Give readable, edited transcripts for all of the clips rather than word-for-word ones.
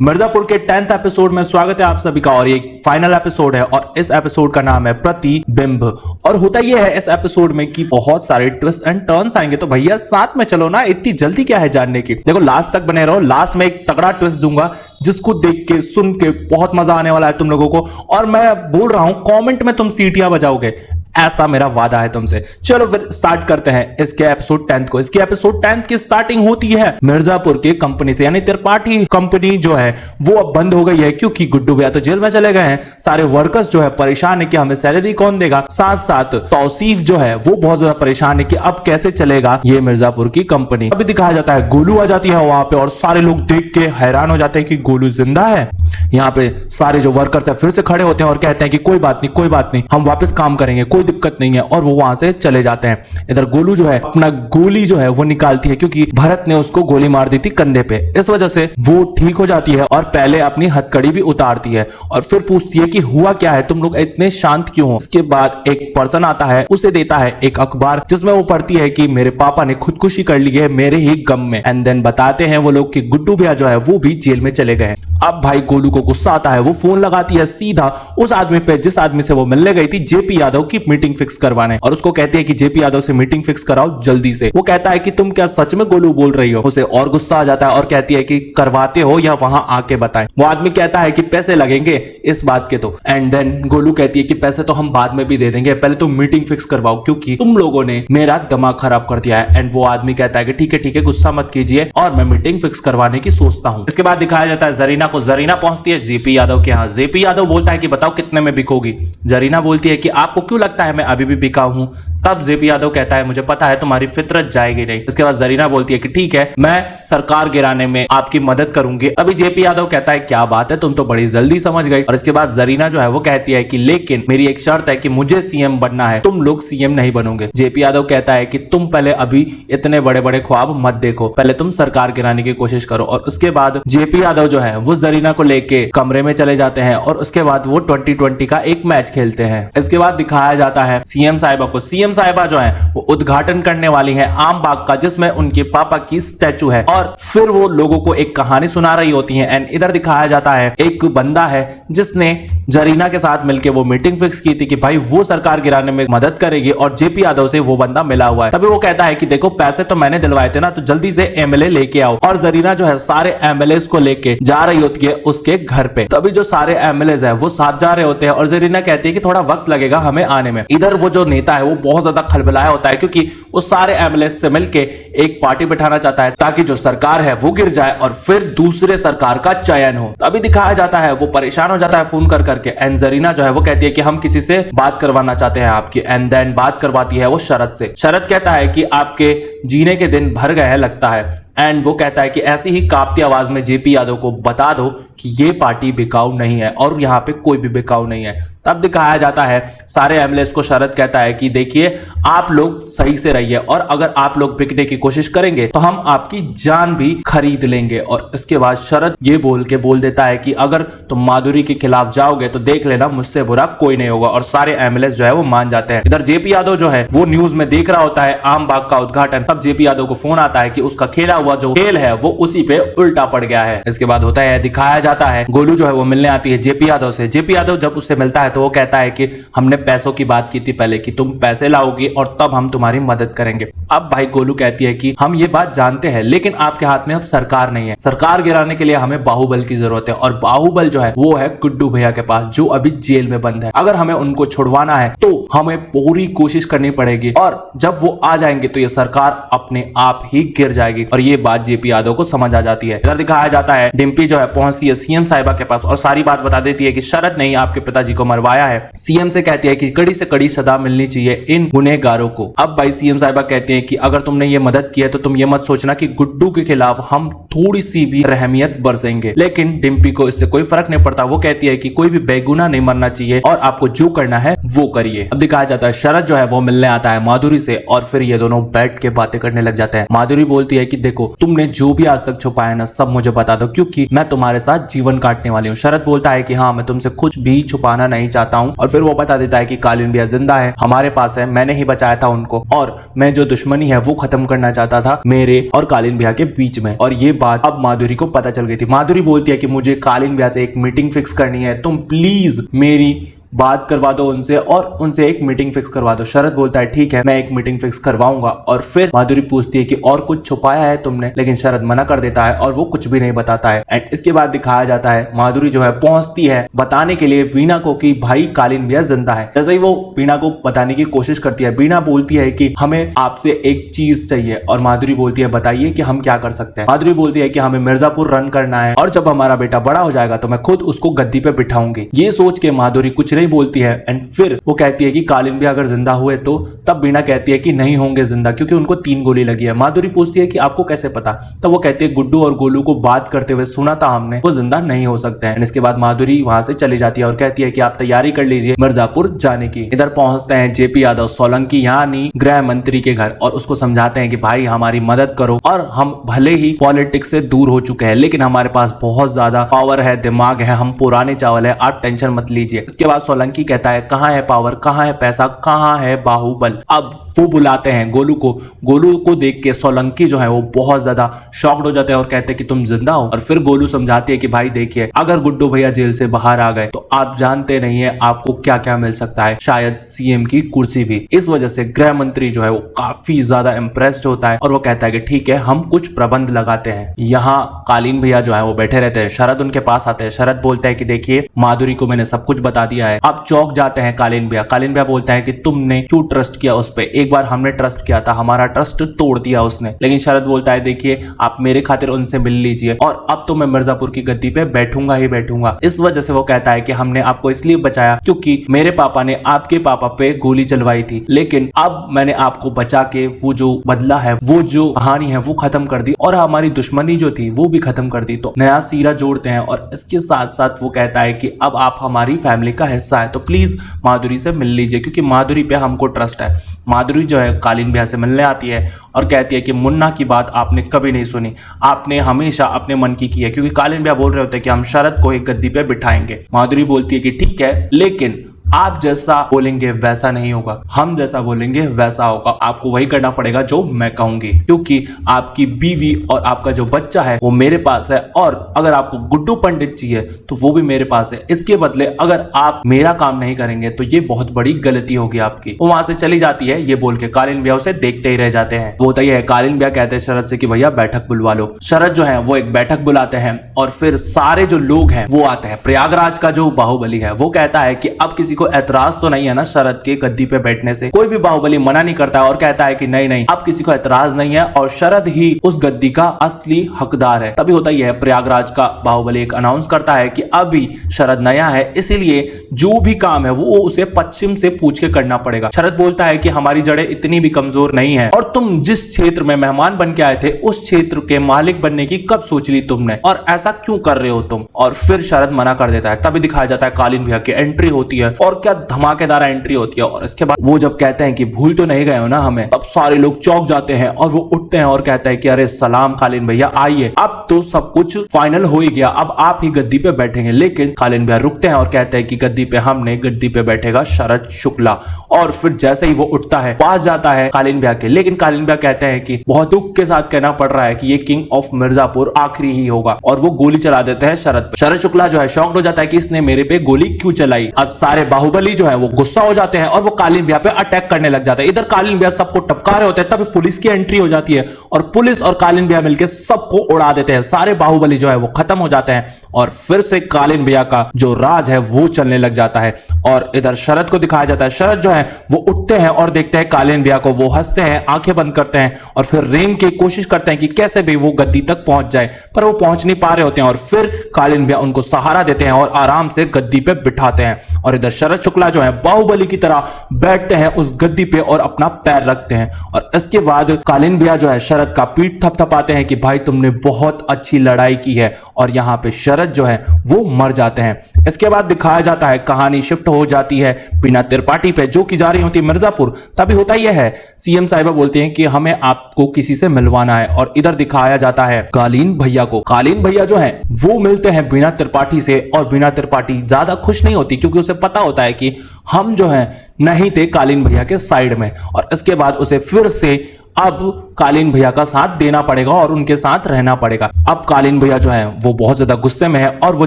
मिर्जापुर के 10th episode में स्वागत है आप सभी का। और ये फाइनल एपिसोड है और इस एपिसोड का नाम है प्रतिबिंब। और होता यह है इस एपिसोड में कि बहुत सारे ट्विस्ट एंड टर्न्स आएंगे, तो भैया साथ में चलो ना, इतनी जल्दी क्या है जानने की। देखो लास्ट तक बने रहो, लास्ट में एक तगड़ा ट्विस्ट दूंगा जिसको देख के सुन के बहुत मजा आने वाला है तुम लोगों को। और मैं बोल रहा हूं कमेंट में तुम सीटियां बजाओगे, ऐसा मेरा वादा है तुमसे। चलो फिर स्टार्ट करते हैं इसके एपिसोड 10 को। इसके एपिसोड 10 की स्टार्टिंग होती है मिर्जापुर के कंपनी से, यानी त्रिपाठी कंपनी जो है वो अब बंद हो गई है क्योंकि गुड्डू भैया तो जेल में चले गए हैं। सारे वर्कर्स जो है परेशान है कि हमें सैलरी कौन देगा। साथ साथ तौसीफ जो है वो बहुत ज्यादा परेशान है कि अब कैसे चलेगा ये मिर्जापुर की कंपनी। अभी दिखाया जाता है गोलू आ जाती है वहां पे और सारे लोग देख के हैरान हो जाते हैं कि गोलू जिंदा है। यहाँ पे सारे जो वर्कर्स है फिर से खड़े होते हैं और कहते हैं कि कोई बात नहीं, कोई बात नहीं, हम वापस काम करेंगे, कोई दिक्कत नहीं है। और वो वहां से चले जाते हैं। इधर गोलू जो है अपना गोली जो है वो निकालती है क्योंकि भरत ने उसको गोली मार दी थी कंधे पे, इस वजह से वो ठीक हो जाती है और पहले अपनी हथकड़ी भी उतारती है और फिर पूछती है कि हुआ क्या है, तुम लोग इतने शांत क्यों हो। इसके बाद एक पर्सन आता है, उसे देता है एक अखबार जिसमें वो पढ़ती है कि मेरे पापा ने खुदकुशी कर ली है मेरे ही गम में। एंड देन बताते हैं वो लोग कि गुड्डू भैया जो है वो भी जेल में चले गए। अब भाई गोलू को गुस्सा आता है, वो फोन लगाती है सीधा उस आदमी पे जिस आदमी से वो मिलने गई थी, जेपी यादव की मीटिंग फिक्स करवाने, और उसको कहती है कि जेपी यादव से मीटिंग फिक्स कराओ जल्दी से। वो कहता है कि तुम क्या सच में गोलू बोल रही हो। उसे और गुस्सा आ जाता है और कहती है कि करवाते हो या वहां आके बताएं। वो आदमी कहता है कि पैसे लगेंगे इस बात के तो। एंड देन गोलू कहती है कि पैसे तो हम बाद में भी दे देंगे, पहले तुम मीटिंग फिक्स करवाओ क्योंकि तुम लोगों ने मेरा दिमाग खराब कर दिया है। एंड वो आदमी कहता है कि ठीक है गुस्सा मत कीजिए और मैं मीटिंग फिक्स करवाने की सोचता हूँ। इसके बाद दिखाया जाता है जरीना को। जरीना पहुंचती है जेपी यादव के यहाँ। जेपी यादव बोलता है कि बताओ कितने में बिकोगी। जरीना बोलती है कि आपको क्यों लगता है मैं अभी भी बिका हूं। तब जेपी यादव कहता है मुझे पता है तुम्हारी फितरत जाएगी नहीं। इसके बाद जरीना बोलती है कि ठीक है मैं सरकार गिराने में आपकी मदद करूंगी। अभी जेपी यादव कहता है क्या बात है, तुम तो बड़ी जल्दी समझ गई। और इसके बाद जरीना जो है वो कहती है कि लेकिन मेरी एक शर्त है कि मुझे सीएम बनना है, तुम लोग सीएम नहीं बनोगे। जेपी यादव कहता है कि तुम पहले अभी इतने बड़े बड़े ख्वाब मत देखो, पहले तुम सरकार गिराने की कोशिश करो। और उसके बाद जेपी यादव जो है वो जरीना को लेके कमरे में चले जाते हैं और उसके बाद वो 2020 का एक मैच खेलते हैं। इसके बाद दिखाया जाता है सीएम साहिबा को। सीएम साहिबा जो है वो उद्घाटन करने वाली है आम बाग का जिसमें उनके पापा की स्टैचू है और फिर वो लोगों को एक कहानी सुना रही होती है। एंड इधर दिखाया जाता है एक बंदा है जिसने जरीना के साथ मिलकर वो मीटिंग फिक्स की थी कि भाई वो सरकार गिराने में मदद करेगी और जेपी यादव से वो बंदा मिला हुआ है। तभी वो कहता है कि देखो पैसे तो मैंने दिलवाए थे ना, तो जल्दी से एमएलए लेके आओ। और जरीना जो है सारे एमएलए को लेके जा रही होती है उसके घर पे। तभी जो सारे एमएलए है वो साथ जा रहे होते हैं और जरीना कहती है कि थोड़ा वक्त लगेगा हमें आने में। इधर वो जो नेता है वो बहुत ज्यादा खलबलाया होता है क्योंकि वो सारे एमएलए से मिलके एक पार्टी बिठाना चाहता है ताकि जो सरकार है वो गिर जाए और फिर दूसरे सरकार का चयन हो। तभी दिखाया जाता है वो परेशान हो जाता है फोन कर करके। एंड जरीना जो है वो कहती है कि हम किसी से बात करवाना चाहते हैं आपकी। एंड देन बात करवाती है वो शरद से। शरद कहता है कि आपके जीने के दिन भर गए हैं लगता है। एंड वो कहता है कि ऐसी ही कांपती आवाज में जेपी यादव को बता दो कि ये पार्टी बिकाऊ नहीं है और यहाँ पे कोई भी बिकाऊ नहीं है। तब दिखाया जाता है सारे एमएलए को शरद कहता है कि देखिए आप लोग सही से रहिए और अगर आप लोग बिकने की कोशिश करेंगे तो हम आपकी जान भी खरीद लेंगे। और इसके बाद शरद ये बोल देता है कि अगर तुम माधुरी के खिलाफ जाओगे तो देख लेना मुझसे बुरा कोई नहीं होगा। और सारे एमएलए जो है वो मान जाते हैं। इधर जेपी यादव जो है वो न्यूज में देख रहा होता है आम बाग का उद्घाटन। तब जेपी यादव को फोन आता है कि उसका खेला हुआ जो खेल है वो उसी पे उल्टा पड़ गया है। इसके बाद होता है दिखाया जाता है गोलू जो है वो मिलने आती है जेपी यादव से। जेपी यादव जब उससे मिलता है तो वो कहता है कि हमने पैसों की बात की थी पहले कि तुम पैसे लाओगी और तब हम तुम्हारी मदद करेंगे। अब भाई गोलू कहती है कि हम ये बात जानते हैं लेकिन आपके हाथ में अब सरकार नहीं है, सरकार गिराने के लिए हमें बाहुबल की जरूरत है और बाहुबल जो है वो है गुड्डू भैया के पास जो अभी जेल में बंद है। अगर हमें उनको छुड़वाना है तो हमें पूरी कोशिश करनी पड़ेगी और जब वो आ जाएंगे तो ये सरकार अपने आप ही गिर जाएगी। और ये बात जेपी यादव को समझ आ जाती है। इधर दिखाया जाता है डिम्पी जो है पहुंचती है सीएम साहिबा के पास और सारी बात बता देती है कि शरद ने आपके पिताजी को मरवाया है। सीएम से कहती है कि कड़ी से कड़ी सजा मिलनी चाहिए इन गुनहगारों को। अब भाई सीएम साहिबा कहते हैं कि अगर तुमने ये मदद की है तो तुम ये मत सोचना कि गुड्डू के खिलाफ हम थोड़ी सी भी रहमियत बरसेंगे। लेकिन डिम्पी को इससे कोई फर्क नहीं पड़ता। वो कहती है कि कोई भी बेगुनाह नहीं मरना चाहिए और आपको जो करना है वो करिए। अब दिखाया जाता है शरद जो है वो मिलने आता है माधुरी से और फिर ये दोनों बैठ के बातें करने लग जाते हैं। माधुरी बोलती है कि देखो देखो तुमने जो भी आज तक छुपाया ना सब मुझे बता दो, क्योंकि मैं तुम्हारे साथ जीवन काटने वाली हूँ। शरद बोलता है कि हाँ मैं तुमसे कुछ भी छुपाना नहीं चाहता हूँ, और फिर वो बता देता है कि कालीन भैया जिंदा है, हमारे पास है, मैंने ही बचाया था उनको, और मैं जो दुश्मनी है वो खत्म करना चाहता था मेरे और कालीन भैया के बीच में। और ये बात अब माधुरी को पता चल गई थी। माधुरी बोलती है कि मुझे कालीन भैया से एक मीटिंग फिक्स करनी है, तुम प्लीज मेरी बात करवा दो उनसे और उनसे एक मीटिंग फिक्स करवा दो। शरद बोलता है ठीक है मैं एक मीटिंग फिक्स करवाऊंगा। और फिर माधुरी पूछती है कि और कुछ छुपाया है तुमने, लेकिन शरद मना कर देता है और वो कुछ भी नहीं बताता है। एंड इसके बाद दिखाया जाता है माधुरी जो है पहुंचती है बताने के लिए वीणा को कि भाई कालीन भैया जिंदा है। जैसे ही वो वीणा को बताने की कोशिश करती है, वीणा बोलती है कि हमें आपसे एक चीज चाहिए, और माधुरी बोलती है बताइए कि हम क्या कर सकते हैं। माधुरी बोलती है कि हमें मिर्जापुर रन करना है और जब हमारा बेटा बड़ा हो जाएगा तो मैं खुद उसको गद्दी पे बिठाऊंगी। ये सोच के माधुरी कुछ नहीं बोलती है। एंड फिर वो कहती है कि कालीन भैया अगर जिंदा हुए तो, तब वीणा कहती है कि नहीं होंगे जिंदा क्योंकि उनको 3 गोली लगी है। माधुरी पूछती है कि आपको कैसे पता, तब वो कहती है गुड्डू और गोलू को बात करते हुए सुना था हमने, वो जिंदा नहीं हो सकते हैं। इसके बाद माधुरी वहां से चली जाती है और कहती है कि आप तैयारी कर लीजिए मिर्जापुर जाने की। इधर पहुंचते हैं जेपी यादव सोलंकी यानी गृह मंत्री के घर और उसको समझाते हैं कि भाई हमारी मदद करो, और हम भले ही पॉलिटिक्स से दूर हो चुके हैं लेकिन हमारे पास बहुत ज्यादा पावर है, दिमाग है, हम पुराने चावल है, आप टेंशन मत लीजिए। इसके बाद सोलंकी कहता है कहाँ है पावर, कहाँ है पैसा, कहाँ है बाहुबल। अब वो बुलाते हैं गोलू को। गोलू को देख के सोलंकी जो है वो बहुत ज्यादा शॉक्ड हो जाते हैं और कहते हैं कि तुम जिंदा हो। और फिर गोलू समझाती है कि भाई देखिए अगर गुड्डू भैया जेल से बाहर आ गए तो आप जानते नहीं है आपको क्या क्या मिल सकता है, शायद सीएम की कुर्सी भी। इस वजह से गृह मंत्री जो है वो काफी ज्यादा इंप्रेस्ड होता है और वो कहता है कि ठीक है हम कुछ प्रबंध लगाते हैं। यहाँ कालीन भैया जो है वो बैठे रहते हैं, शरद उनके पास आते हैं। शरद बोलते हैं कि देखिए माधुरी को मैंने सब कुछ बता दिया है। अब चौक जाते हैं कालीन भैया। कालीन भैया बोलता है कि तुमने क्यों ट्रस्ट किया उस पे, एक बार हमने ट्रस्ट किया था, हमारा ट्रस्ट तोड़ दिया उसने। लेकिन शरद बोलता है देखिए आप मेरे खातिर उनसे मिल लीजिए और अब तो मैं मिर्जापुर की गद्दी पे बैठूंगा ही बैठूंगा। इस वजह से वो कहता है कि हमने आपको इसलिए बचाया क्योंकि मेरे पापा ने आपके पापा पे गोली चलवाई थी, लेकिन अब मैंने आपको बचा के वो जो बदला है, वो जो कहानी है वो खत्म कर दी और हमारी दुश्मनी जो थी वो भी खत्म कर दी। तो नया सीरा जोड़ते हैं और इसके साथ साथ वो कहता है कि अब आप हमारी फैमिली का हिस्सा है तो प्लीज माधुरी से मिल लीजिए क्योंकि माधुरी पे हमको ट्रस्ट है। माधुरी जो है कालीन भैया से मिलने आती है और कहती है कि मुन्ना की बात आपने कभी नहीं सुनी, आपने हमेशा अपने मन की है, क्योंकि कालीन भैया बोल रहे होते हैं कि हम शरद को एक गद्दी पे बिठाएंगे। माधुरी बोलती है कि ठीक है लेकिन आप जैसा बोलेंगे वैसा नहीं होगा, हम जैसा बोलेंगे वैसा होगा, आपको वही करना पड़ेगा जो मैं कहूंगी क्योंकि आपकी बीवी और आपका जो बच्चा है वो मेरे पास है और अगर आपको गुड्डू पंडित चाहिए तो वो भी मेरे पास है। इसके बदले अगर आप मेरा काम नहीं करेंगे तो ये बहुत बड़ी गलती होगी आपकी। वो वहां से चली जाती है ये बोल के। कालीन भैया उसे देखते ही रह जाते हैं। वो होता ही है कालीन भैया कहते हैं शरद से कि भैया बैठक बुलवा लो। शरद जो है वो एक बैठक बुलाते हैं और फिर सारे जो लोग हैं वो आते हैं। प्रयागराज का जो बाहुबली है वो कहता है कि अब किसी को एतराज तो नहीं है ना शरद के गद्दी पे बैठने से। कोई भी बाहुबली मना नहीं करता है और कहता है कि नहीं नहीं अब किसी को एतराज नहीं है और शरद ही उस गद्दी का असली हकदार है। तभी होता ही है प्रयागराज का बाहुबली एक अनाउंस करता है कि अभी शरद नया है इसलिए जो भी काम है वो उसे पश्चिम से पूछ के करना पड़ेगा। शरद बोलता है कि हमारी जड़ें इतनी भी कमजोर नहीं है और तुम जिस क्षेत्र में मेहमान बन के आए थे उस क्षेत्र के मालिक बनने की कब सोच ली तुमने और ऐसा क्यों कर रहे हो तुम। और फिर शरद मना कर देता है। तभी दिखाया जाता है कालीन भैया की एंट्री होती है और क्या धमाकेदार एंट्री होती है। और इसके बाद वो जब कहते हैं कि भूल तो नहीं गए हो ना हमें, तब सारे लोग चौंक जाते हैं और वो उठते हैं और कहते हैं कि अरे सलाम कालीन भैया आइए, अब तो सब कुछ फाइनल हो ही गया, अब आप ही गद्दी पे बैठेंगे। लेकिन कालीन भैया रुकते हैं और कहते हैं कि गद्दी पे हमने गद्दी पे बैठेगा शरद शुक्ला। और फिर जैसे ही वो उठता है पास जाता है कालीन भैया के, लेकिन कालीन भैया कहते हैं कि बहुत दुख के साथ कहना पड़ रहा है कि ये किंग ऑफ मिर्जापुर आखिरी ही होगा और वो गोली चला देते हैं शरद पे। शरद शुक्ला जो है शॉक्ड हो जाता है कि इसने मेरे पे गोली क्यों चलाई। अब सारे बाहुबली जो है वो गुस्सा हो जाते हैं और वो कालीन भैया पे अटैक करने लग जाते हैं। इधर कालीन भैया सबको टपका रहे होते हैं, तभी पुलिस की एंट्री हो जाती है और पुलिस और कालीन भैया मिलकर सबको उड़ा देते हैं। सारे बाहुबली जो है वो खत्म हो जाते हैं और फिर से कालीन भैया का जो राज है वो चलने लग जाता है। और इधर शरद को दिखाया जाता है। शरद जो है वो उठते हैं और देखते हैं कालीन भैया को, वो हंसते हैं, आंखें बंद करते हैं और फिर रेंग की कोशिश करते हैं कि कैसे भी वो गद्दी तक पहुंच जाए, पर वो पहुंच नहीं पा रहे होते हैं। और फिर कालीन भैया उनको सहारा देते हैं और आराम से गद्दी पे बिठाते हैं। और इधर शरद शुक्ला जो है बाहुबली की तरह बैठते हैं उस गद्दी पे और अपना पैर रखते हैं। और इसके बाद कालीन भैया जो है शरद का पीठ थपथपाते हैं कि भाई तुमने बहुत अच्छी लड़ाई की है और यहाँ पे शरद जो है वो मर जाते हैं। इसके बाद दिखाया जाता है कहानी शिफ्ट हो जाती है बीना त्रिपाठी पे, जो की जा रही होती है मिर्जापुर। तभी होता यह है, सीएम साहिबा बोलते हैं कि हमें आपको किसी से मिलवाना है, और इधर दिखाया जाता है कालीन भैया को। कालीन भैया जो है वो मिलते हैं बीना त्रिपाठी से, और बीना त्रिपाठी ज्यादा खुश नहीं होती क्योंकि उसे पता होता है कि हम जो है नहीं थे कालीन भैया के साइड में, और इसके बाद उसे फिर से अब कालीन भैया का साथ देना पड़ेगा और उनके साथ रहना पड़ेगा। अब कालीन भैया जो है वो बहुत ज्यादा गुस्से में है और वो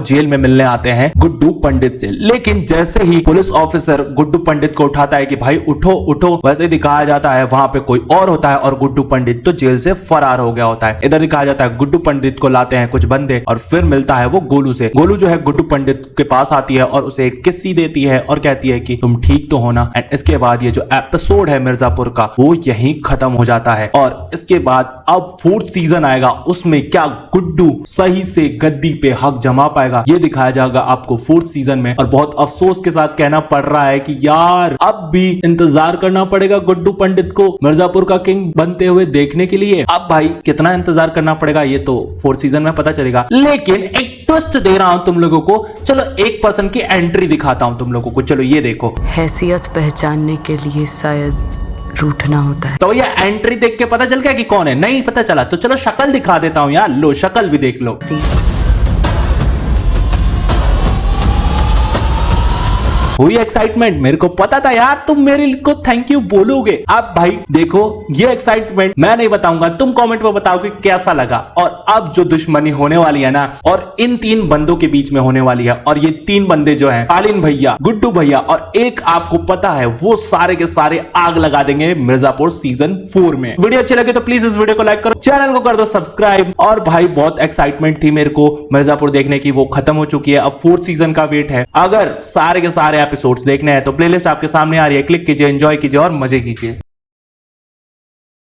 जेल में मिलने आते हैं गुड्डू पंडित से। लेकिन जैसे ही पुलिस ऑफिसर गुड्डू पंडित को उठाता है कि भाई उठो उठो, वैसे दिखाया जाता है वहां पे कोई और होता है और गुड्डू पंडित तो जेल से फरार हो गया होता है। इधर दिखाया जाता है गुड्डू पंडित को लाते हैं कुछ बंदे, और फिर मिलता है वो गोलू से। गोलू जो है गुड्डू पंडित के पास आती है और उसे एक किस्सी देती है और कहती है कि तुम ठीक तो हो ना। एंड इसके बाद ये जो एपिसोड है मिर्जापुर का वो यहीं खत्म हो जाता है, और इसके बाद अब 4th सीजन आएगा, उसमें क्या गुड्डू सही से गद्दी पे हक जमा पाएगा ये दिखाया जाएगा आपको 4th सीजन में। और बहुत अफसोस के साथ कहना पड़ रहा है कि यार अब भी इंतजार करना पड़ेगा गुड्डू पंडित को मिर्जापुर का किंग बनते हुए देखने के लिए। अब भाई कितना इंतजार करना पड़ेगा ये तो 4th सीजन में पता चलेगा। लेकिन एक ट्विस्ट दे रहा हूं तुम लोगों को, चलो एक पर्सन की एंट्री दिखाता हूं तुम लोगों को, चलो ये देखो। हैसियत पहचानने के लिए शायद रूठना होता है। तो ये एंट्री देख के पता चल गया कि कौन है? नहीं पता चला तो चलो शक्ल दिखा देता हूं यार, लो शक्ल भी देख लो। हुई एक्साइटमेंट, मेरे को पता था यार तुम मेरे को थैंक यू बोलोगे। अब भाई देखो ये एक्साइटमेंट मैं नहीं बताऊंगा, तुम कमेंट में बताओ कि कैसा लगा। और अब जो दुश्मनी होने वाली है ना, और इन 3 बंदों के बीच में होने वाली है, और ये 3 बंदे जो हैं कालीन भैया, गुड्डू भैया और एक आपको पता है वो सारे के सारे आग लगा देंगे मिर्जापुर सीजन 4 में। वीडियो अच्छी लगे तो प्लीज इस वीडियो को लाइक करो, चैनल को कर दो सब्सक्राइब। और भाई बहुत एक्साइटमेंट थी मेरे को मिर्जापुर देखने की, वो खत्म हो चुकी है, अब 4th सीजन का वेट है। अगर सारे के सारे एपिसोड्स देखने हैं तो प्लेलिस्ट आपके सामने आ रही है, क्लिक कीजिए, एंजॉय कीजिए और मजे कीजिए।